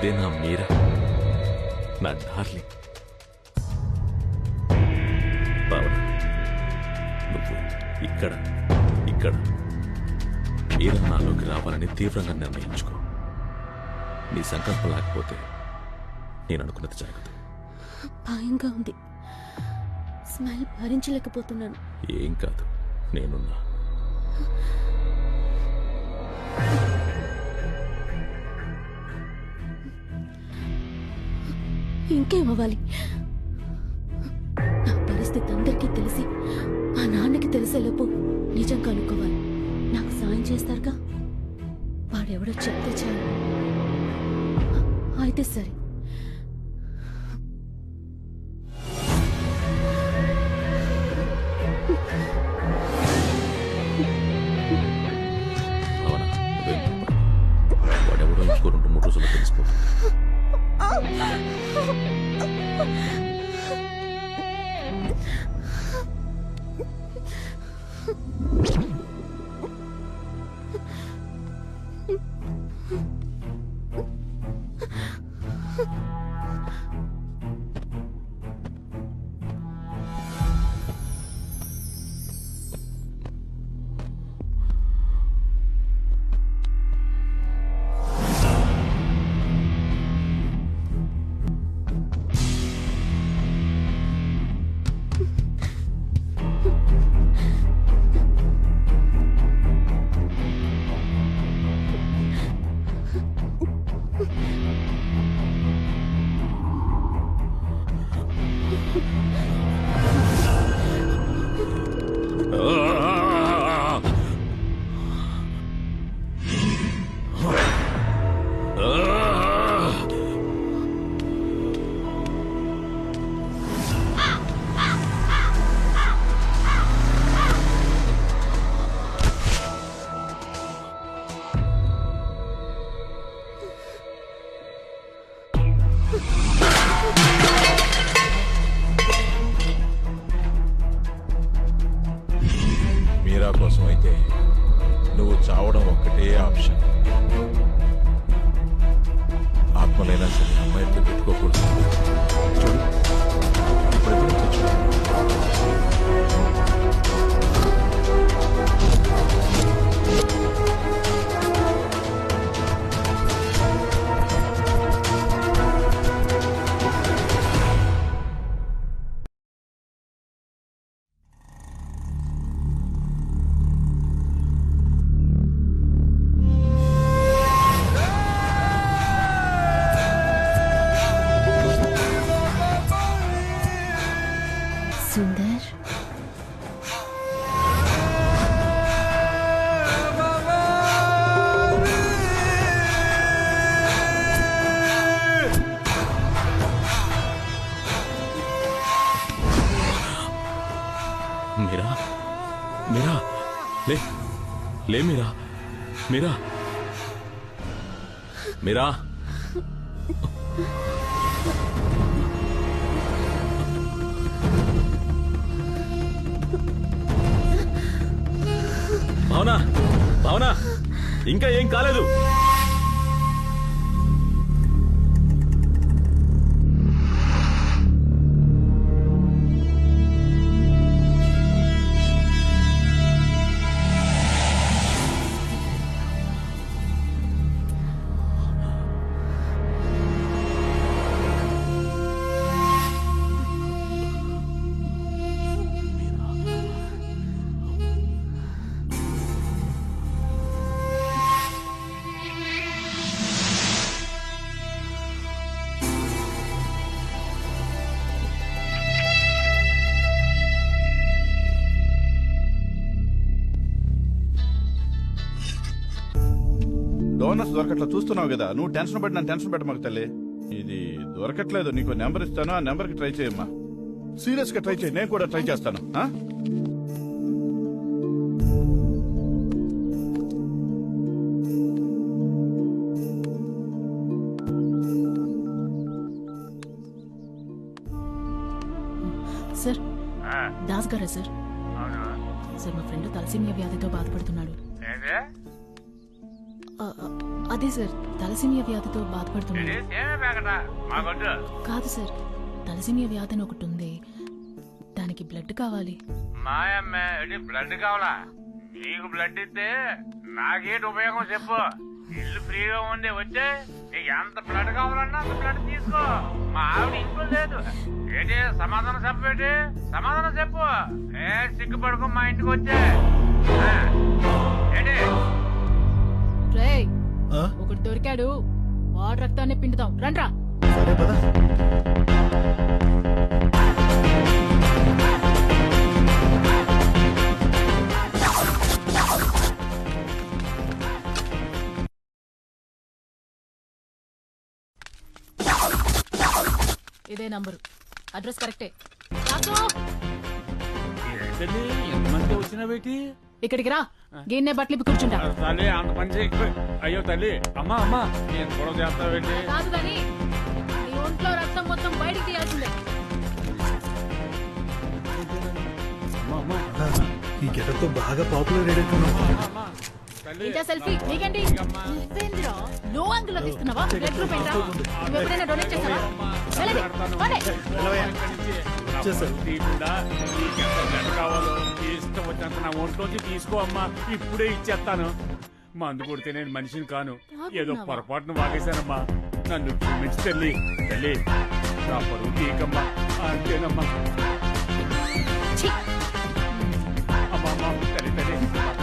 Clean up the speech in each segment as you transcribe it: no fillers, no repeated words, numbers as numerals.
ఇదే నా మీరా, నా డార్లింగ్. భావన, నువ్వు ఇక్కడ ఇక్కడ మీరా నాలోకి రావాలని తీవ్రంగా నిర్ణయించుకో. నీ సంకల్పం లేకపోతే నేను అనుకున్నది జరగదు. భయంగా ఉంది, స్మెల్ భరించలేకపోతున్నాను. ఏం కాదు, నేనున్నా. ఇంకేమవ్వాలి? నా పరిస్థితి అందరికీ తెలిసి మా నాన్నకి తెలిసేలోపు నిజం కనుక్కోవాలి. నాకు సాయం చేస్తారుగా? వాడెవడో చెప్తే చాలు. అయితే సరే. వాడెవడో ఇంకో 2-3 రోజుల్లో తెలిసిపోతుంది. మీరా కోసం అయితే నువ్వు చావడం ఒక్కటే ఆప్షన్. ఆత్మలైనా సరే అమ్మాయితో పెట్టుకోకూడదు. చూడు, ఇప్పుడు సుందర్, మీరా, మీరా, లే లే మీరా, మీరా, మీరా. భావన, భావన, ఇంకా ఏం కాలేదు. డోనర్స్ దొరకట్లా చూస్తున్నావు కదా, నువ్వు టెన్షన్ పడి నన్ను టెన్షన్ పెట్టమాకు తల్లి. ఇది దొరకట్లేదు, నీకు నెంబర్ ఇస్తాను, ఆ నెంబర్కి ట్రై చేయమ్మా. సీరియస్ గా ట్రై చేయి, నేను కూడా ట్రై చేస్తాను. సార్, దాస్ గారా సార్? సార్, మా ఫ్రెండ్ తలసీమియా వ్యాధితో బాధపడుతున్నాడు. అదే సార్ తలసేమియా వ్యాధితో బాధపడుతున్నాను. కాదు సార్, తలసేమియా వ్యాధి అని ఒకటి ఉంది, దానికి బ్లడ్ కావాలి. మాయమ్మే బ్లడ్ కావాలా? నీకు బ్లడ్ ఇస్తే నాకేంటి ఉపయోగం చెప్పు. ఇల్లు ఫ్రీగా ఉంది, వచ్చే నీకు ఎంత బ్లడ్ కావాలన్నా అంత బ్లడ్ తీసుకో. మా ఆవిడ ఇంట్లో లేదు. ఏంటి సమాధానం చెప్పేటి? సమాధానం చెప్పు. ఏ సిగ్గుపడుకో, మా ఇంటికి వచ్చే. ఏంటి రేయ్, ఒకటి దొరికాడు, వాడు రక్తాన్ని పిండుతాం, రండ్రా. సరే పద. ఇదే నంబరు, అడ్రస్ కరెక్టే. రాసు, ఏంటండి ఎంతమంది వచ్చినా పెట్టి? ఇక్కడికి రా, గిన్నె బట్టలు కూర్చుంటా. తల్లి అంత పని చేయకు. అయ్యో తల్లి, అమ్మా అమ్మా నేను గొడవ చేస్తావు ఏంటి? కాదు కానీ నీ ఒంట్లో రక్తం మొత్తం బయటికి తీయాల్సిందే. ఈ గెటప్ తో బాగా పాపులర్ అయ్యేట్టున్నావు. ఇంకా సెల్ఫీ నీకేంటి? నువ్వేందిరా లో యాంగిల్ లో తీస్తున్నావా? బ్లడ్ గ్రూప్ ఏంట్రా? నువ్వు ఎప్పుడైనా డొనేట్ చేసావా? వెళ్ళండి, పోండి. కావాలో ఇష్టం వచ్చినంత నా ఒంట్లోంచి తీసుకో అమ్మా, ఇప్పుడే ఇచ్చేస్తాను. మందు కొడితే నేను మనిషిని కాను, ఏదో పొరపాటును వాగేశానమ్మా, నన్ను క్షమించి తల్లి. తల్లి నా పరువు తీయకమ్మా, అంతేనమ్మా. ఛీ! అమ్మా అమ్మా తల్లి తల్లి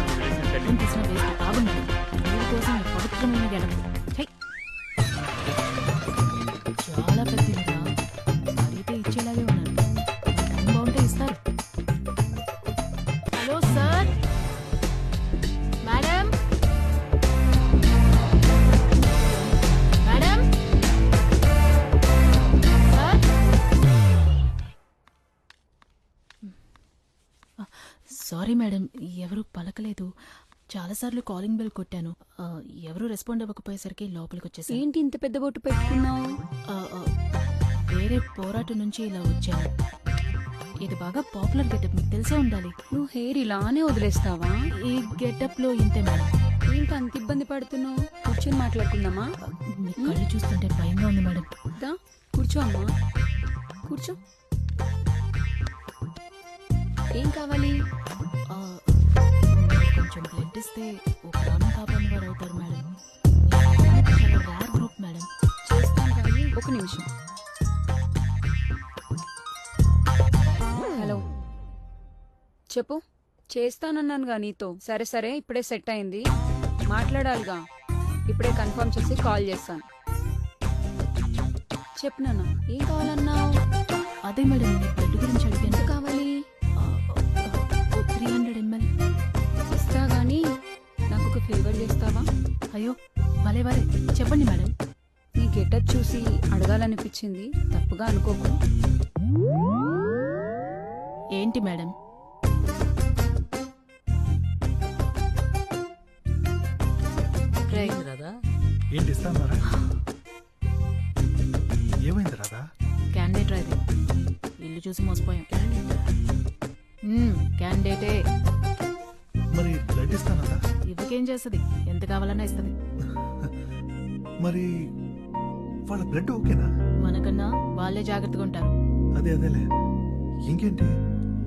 వదిలేసిన తల్లి. రక్తం తీసిన వేస్ట్ బాగున్నాడు. వీడి కోసం ఈ పవిత్రమైన గెడపు. ఛై! చాలా పెద్దదిరా, అడిగితే ఇచ్చేలాగే ఉన్నారు. టైం బాగుంటే ఇస్తారు. Hello sir, madam, madam, sir. Sorry madam, ఎవరు పలకలేదు. చాలాసార్లు కాలింగ్ బెల్ కొట్టాను, ఎవరు రెస్పాండ్ అవ్వకపోయేసరికి లోపలికి వచ్చేసాను. ఏంటి ఇంత పెద్ద బొట్టు పెట్టుకున్నావు? వేరే పోరాటం నుంచి ఇలా వచ్చాను. ఇది బాగా పాపులర్ గెటప్, మీకు తెలిసే ఉండాలి. నువ్వు హెయిర్ ఇలానే వదిలేస్తావా? ఈ గెటప్ లో ఇంతే మేడం. ఏంటి అంత ఇబ్బంది పడుతున్నావు? కూర్చొని మాట్లాడుకుందామా? మీ కళ్ళు చూస్తుంటే భయంగా ఉంది మేడం. దా, కూర్చో అమ్మా, కూర్చో. ఏం కావాలి? ఆ, మీరు కొంచెం బ్లడ్ ఇస్తే ఒక ప్రాణం కాపాడిన వారు అవుతారు మేడం. చాలా రేర్ గ్రూప్ మేడం. చేస్తాను కానీ ఒక నిమిషం. హలో, చెప్పు. చేస్తానన్నానుగా నీతో. సరే సరే, ఇప్పుడే సెట్ అయింది, మాట్లాడాలిగా. ఇప్పుడే కన్ఫర్మ్ చేసి కాల్ చేస్తాను. చెప్పు నాన్న, ఏం కావాలన్నావు? అదే మేడం, మీ బ్లడ్ గురించి అడిగాను. ఎంత కావాలి? 300 ml. ఇస్తా గానీ నాకు ఒక ఫేవర్ చేస్తావా? అయ్యో భలే భలే, చెప్పండి మేడం. నీ గెటప్ చూసి అడగాలనిపించింది, తప్పుగా అనుకోకు. ఏంటి మేడం? ఏంటి ఇస్తాన్నారా? ఏమైంది రాదా? క్యాండిడేట్ రాది, ఇల్లు చూసి మోసపోయాం. క్యాండిడేటే. మరి బ్లడ్ ఇస్తానదా? ఇవ్వకేం చేస్తుంది, ఎంత కావాలన్నా ఇస్తుంది. మరి వాళ్ళ బ్లడ్ ఓకేనా? మనకన్నా వాళ్ళే జాగ్రత్తగా ఉంటారు. అదేలే. ఇంకేంటి,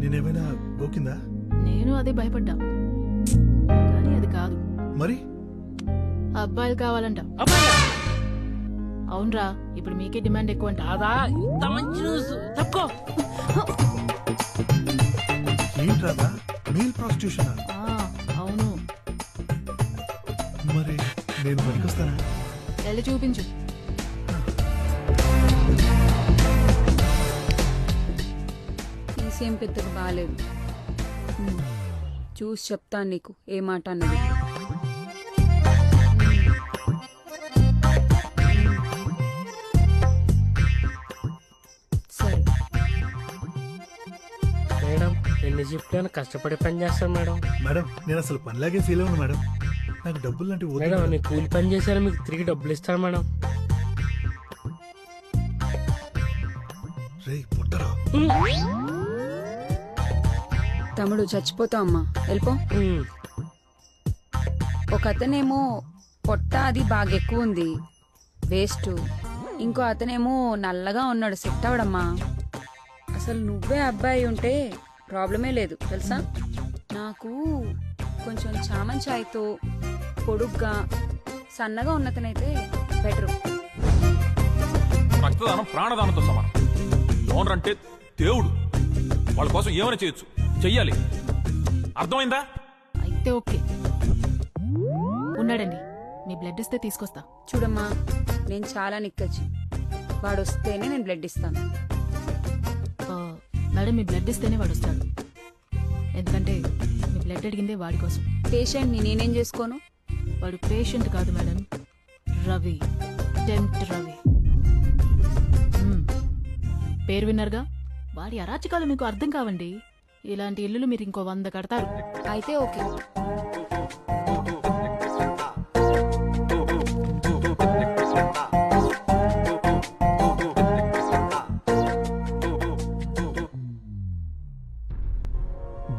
నేనేమైనా గోకిందా? నేను అదే భయపడ్డా, కానీ అది కాదు. మరి అబ్బాయిలు కావాలంట. అవునరా, ఇప్పుడు మీకే డిమాండ్ ఎక్కువ అంట. అదా ఇంత మంచి న్యూస్ తక్కువ. ఏంటి రాదా, మెయిల్ ప్రాస్టిట్యూషన్? అవును. మరి నేను పనికొస్తానా? వెళ్ళి చూపించు. తీసేం పెద్దగా బాగాలేదు. చూసి చెప్తాను నీకు ఏ మాట అన్నది. సరే మేడం, ఎన్ని షిఫ్ట్లను కష్టపడి పని చేస్తాను మేడం. మేడం, నేను అసలు పనిలాగే ఫీల్ అవ్వను మేడం. నాకు డబ్బులు లాంటివి వద్దు మేడం, మేడం. నేను కూలి పని చేశాను, మీకు తిరిగి డబ్బులు ఇస్తాను మేడం. రేయ్ పుట్టరా, తమ్ముడు చచ్చిపోతావు అమ్మా, వెళ్ళిపో. ఒక అతనేమో పొట్ట అది బాగా ఎక్కువ ఉంది, వేస్ట్. ఇంకో అతనేమో నల్లగా ఉన్నాడు, సెట్ అవడమ్మా. అసలు నువ్వే అబ్బాయి ఉంటే ప్రాబ్లమే లేదు తెలుసా. నాకు కొంచెం చామన్ ఛాయ్తో పొడుగ్గా సన్నగా ఉన్నతనైతే బెటరు. రక్తదానం ప్రాణదానంతో సమానం. డోనర్ అంటే దేవుడు, వాళ్ళ కోసం ఏమైనా చేయొచ్చు, చెయ్యాలి. అర్థమైందా? అయితే ఓకే, ఉన్నాడండి, మీ బ్లడ్ ఇస్తే తీసుకొస్తా. చూడమ్మా, నేను చాలా నిక్కచ్చి, వాడు వస్తేనే నేను బ్లడ్ ఇస్తాను. మేడం, మీ బ్లడ్ ఇస్తేనే వాడు వస్తాడు, ఎందుకంటే మీ బ్లడ్ అడిగిందే వాడి కోసం. పేషెంట్ని నేనేం చేసుకోను? వాడు పేషెంట్ కాదు మేడం, రవి, టెంప్ట్ రవి. పేరు విన్నారుగా, వాడి అరాచకాలు మీకు అర్థం కావండి. ఇలాంటి ఇల్లులు మీరు ఇంకో 100 కడతారు. అయితే ఓకే.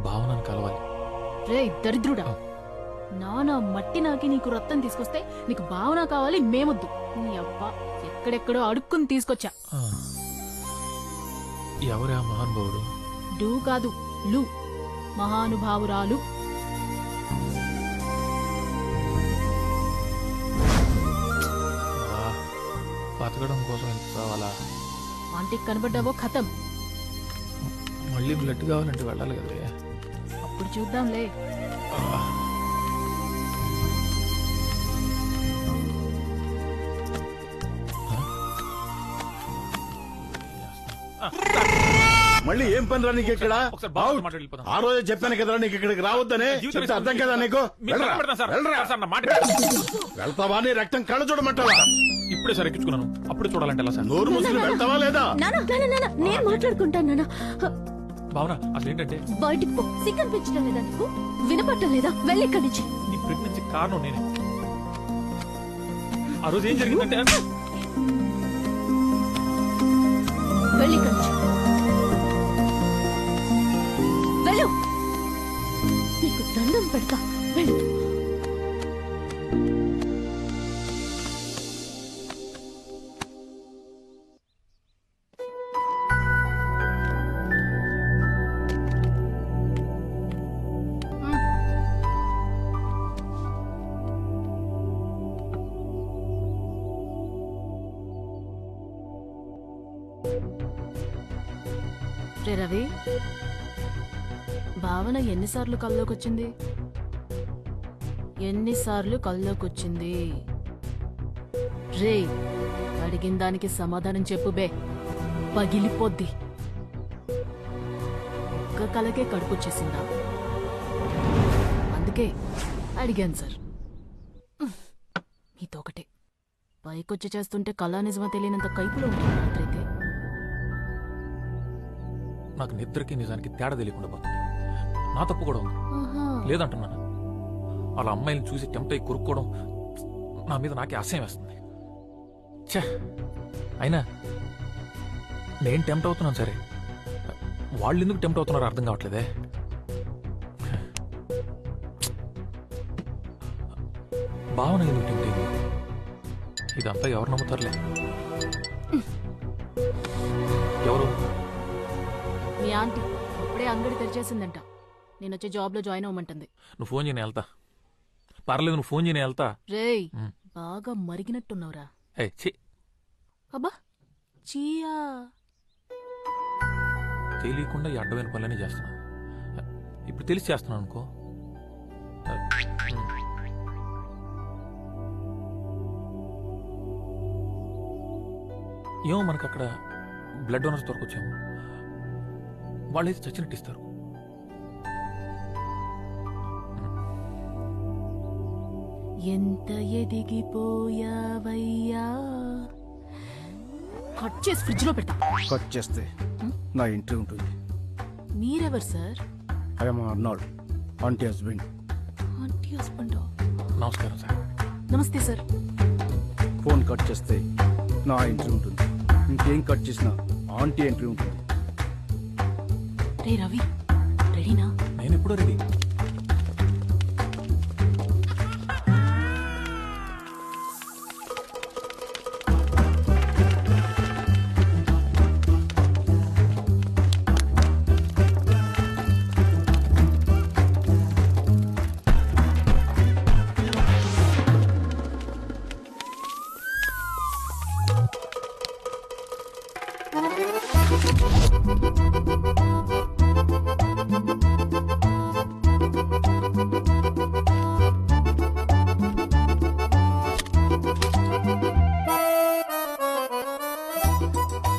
భావనను కలవాలి. రే దరిద్రుడా, నానా మట్టి నాకి నీకు రక్తం తీసుకొస్తే నీకు భావన కావాలి, మేమొద్దు. నీ అబ్బా ఎక్కడెక్కడో అడుక్కుని తీసుకొచ్చా. ఎవరే ఆ మహానుభావుడు? డూ కాదు, లు, మహానుభావురాలు. బతకడం కోసం ఎంత కావాలా? ఆంటీకి కనబడ్డావో ఖతం. మళ్ళీ బ్లడ్ కావాలంటే వెళ్ళాలి కదా. అప్పుడు చూద్దాంలే. మళ్ళీ ఏం పని రా నీకు ఇక్కడ? ఒకసారి బాగా మాట్లాడిపోతాం. ఆ రోజే చెప్పాను కదరా నీకు ఇక్కడికి రావద్దని. చెప్తే అర్థం కదా నీకు? వెళ్ళరా, వెళ్ళరా. వెళ్తావా? నీ రక్తం కళ్ళ చూడమంటావా? ఇప్పుడే సార్ ఎక్కించుకున్నాను, అప్పుడు చూడాలంటే ఎలా సార్? నోరు ముసులు వెళ్తావా లేదా? నేను మాట్లాడుకుంటాను నాన్న. భావన, అసలు ఏంటంటే బయటికి పో. సిగ్గం పెంచడం లేదా నీకు? వినపట్టం లేదా? వెళ్ళి ఇక్కడి నుంచి. ఈ ప్రెగ్నెన్సీ కారణం నేనే. ఆ రోజు ఏం జరిగిందంటే, వెళ్ళి ఇక్కడి నుంచి వెళ్ళు. నీకు దండం పెడతా, వెళ్ళు. రే రవి, భావన ఎన్నిసార్లు కల్లోకొచ్చింది? ఎన్నిసార్లు కల్లోకొచ్చింది? రే, అడిగిన దానికి సమాధానం చెప్పు బే, పగిలిపోద్ది. ఒక్క కలకే కడుపుచ్చేసిందా? అందుకే అడిగాను సార్. మీతో ఒకటే, పైకొచ్చి చేస్తుంటే కళా నిజమా తెలియనంత కైపులో ఉంటుంది రాత్రైతే. నాకు నిద్రకి నిజానికి తేడా తెలియకుండా పోతుంది. నా తప్పు కూడా ఉంది, లేదంటున్నాను. అలా అమ్మాయిని చూసి టెంప్ట్ అయ్యి కొరుక్కోవడం నా మీద నాకే అసహ్యం వేస్తుంది. ఛే, అయినా నేను టెంప్ట్ అవుతున్నాను సరే, వాళ్ళు ఎందుకు టెంప్ట్ అవుతున్నారో అర్థం కావట్లేదే. భావన ఎందుకు టెంప్ట్ అయింది? ఇదంతా ఎవరు నమ్ముతారులే. ఎవరు? మీ ఆంటీ ఇప్పుడే అంగడి తెరిచేసిందంట, నేను వచ్చే జాబ్ లో జాయిన్ అవ్వమంటుంది. నువ్వు ఫోన్ చేయని వెళ్తా. పర్లేదు, నువ్వు ఫోన్ చేయని వెళ్తా. రేయ్, బాగా మరిగినట్టున్నావురా. అబ్బా చీయా, తెలియకుండా ఈ అడ్డమైన పనులన్నీ చేస్తున్నా. ఇప్పుడు తెలిసి చేస్తున్నాను అనుకో. ఏమో మనకు అక్కడ బ్లడ్ డోనర్స్ దొరకొచ్చాము, వాళ్ళైతే చచ్చినట్టు ఇస్తారు. ఎంత ఎదిగిపోయావయ్యా. కట్ చేసి ఫ్రిడ్జ్ లో పెడతా. కట్ చేస్తే నా ఎంట్రీ ఉంటుంది. మీరెవరు sir? I'm Arnold, aunty husband. Aunty husband. నమస్కారం సార్. నమస్తే సార్. ఫోన్ కట్ చేస్తే నా ఎంట్రీ ఉంటుంది. ఇంకేం కట్ చేసినా ఆంటీ ఎంట్రీ ఉంటుంది. రే రవి, రెడీనా? నేను ఎప్పుడో రెడీ.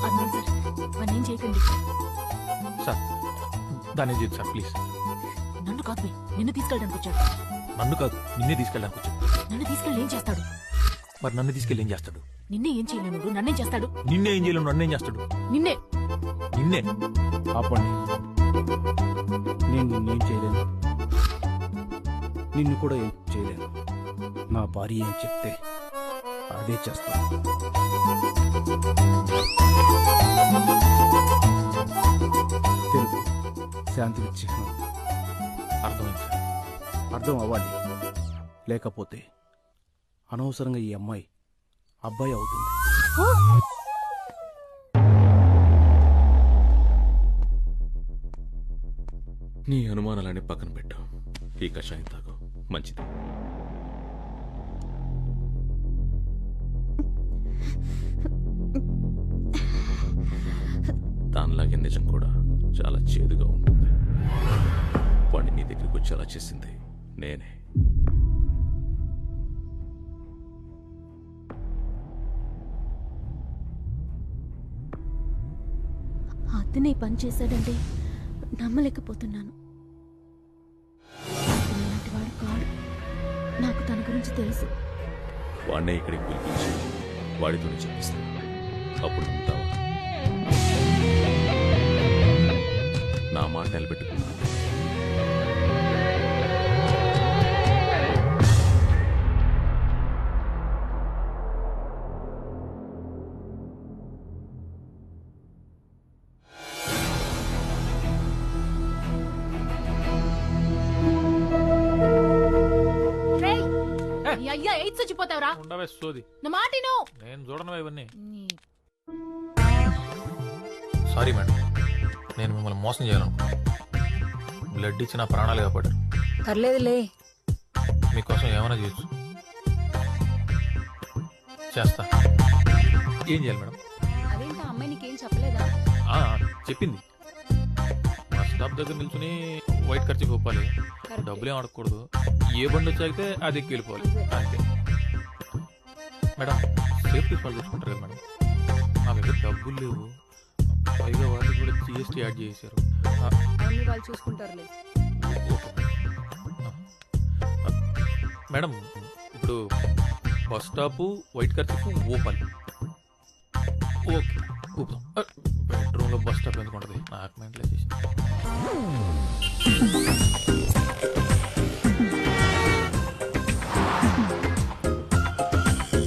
అన్నాను సార్ వాడిని ఏం చేయకండి. సార్ దాన్ని చేయదు సార్ ప్లీజ్. నన్ను కాదు బే, నిన్ను తీసుకెళ్ళడానికి వచ్చాడు. నన్ను కాదు నిన్నే తీసుకెళ్ళడానికి వచ్చాడు. నన్ను తీసుకెళ్ళి ఏం చేస్తాడు? మరి నన్ను తీసుకెళ్ళి ఏం చేస్తాడు? నిన్నే ఏం చేయలేను, నన్నేం చేస్తాడు? నిన్నే ఏం చేయలేను, నన్నేం చేస్తాడు? నిన్నే నిన్నే ఆపండి. నేను నిన్నేం చేయలేను, నిన్ను కూడా ఏం చేయలేను. నా భార్య ఏం చెప్తే అదే చేస్తాను. తెలుగు శాంతికి చిహ్నం. అర్థమైంది సార్. అర్థం అవ్వాలి, లేకపోతే అనవసరంగా ఈ అమ్మాయి అబ్బాయి అవుతుంది. నీ అనుమానాలని పక్కన పెట్టు. ఈ కషాయం తాగు, మంచిది. దానిలాగే నిజం కూడా చాలా చేదుగా ఉంటుంది. వాడిని నీ దగ్గరికి వచ్చేలా చేసింది నేనే. అతనే పని చేశాడంటే నమ్మలేకపోతున్నాను. ఇలాంటి వాడు కాడు. నాకు తన గురించి తెలుసు. వాడినే ఇక్కడికి పిలిపించి వాడితోనే చెప్పిస్తాను. అప్పుడు నమ్ముతావా? నా మాట నిలబెట్టుకున్నాను. అయ్యా ఎయిడ్స్ వచ్చిపోతావురా. ఉండవే సోది. నా మాటిను. నేను చూడను ఇవన్నీ. సారీ మేడం, నేను మిమ్మల్ని మోసం చేయాలనుకున్నాను. బ్లడ్ ఇచ్చి నా ప్రాణాలు కాపాడారు. పర్లేదులే. మీకోసం ఏమైనా చేయొచ్చు. చేస్తా. ఏం చేయాలి మేడం? అదేంటి అమ్మాయి నీకేం చెప్పలేదా? చెప్పింది. మా స్టాప్ దగ్గర నిల్చుని వైట్ ఖర్చు ఒప్పాలి, డబ్బులు ఏం అడగకూడదు, ఏ బండి వచ్చాగితే అది ఎక్కి వెళ్ళిపోవాలి అంతే. మేడం సేఫ్టీ వాళ్ళు చూసుకుంటారు కదా మేడం. నా దగ్గర డబ్బులు లేవు, పైగా వాళ్ళు కూడా GST యాడ్ చేశారు. అన్ని వాళ్ళు చూసుకుంటారులే. మేడం ఇప్పుడు బస్ స్టాప్ వైట్ ఖర్చు ఓపాలి. ఓకే ఊపుదాం. బెడ్రూమ్లో బస్ స్టాప్ ఎందుకు ఉంటుంది? నాకు మెంటలైజేషన్.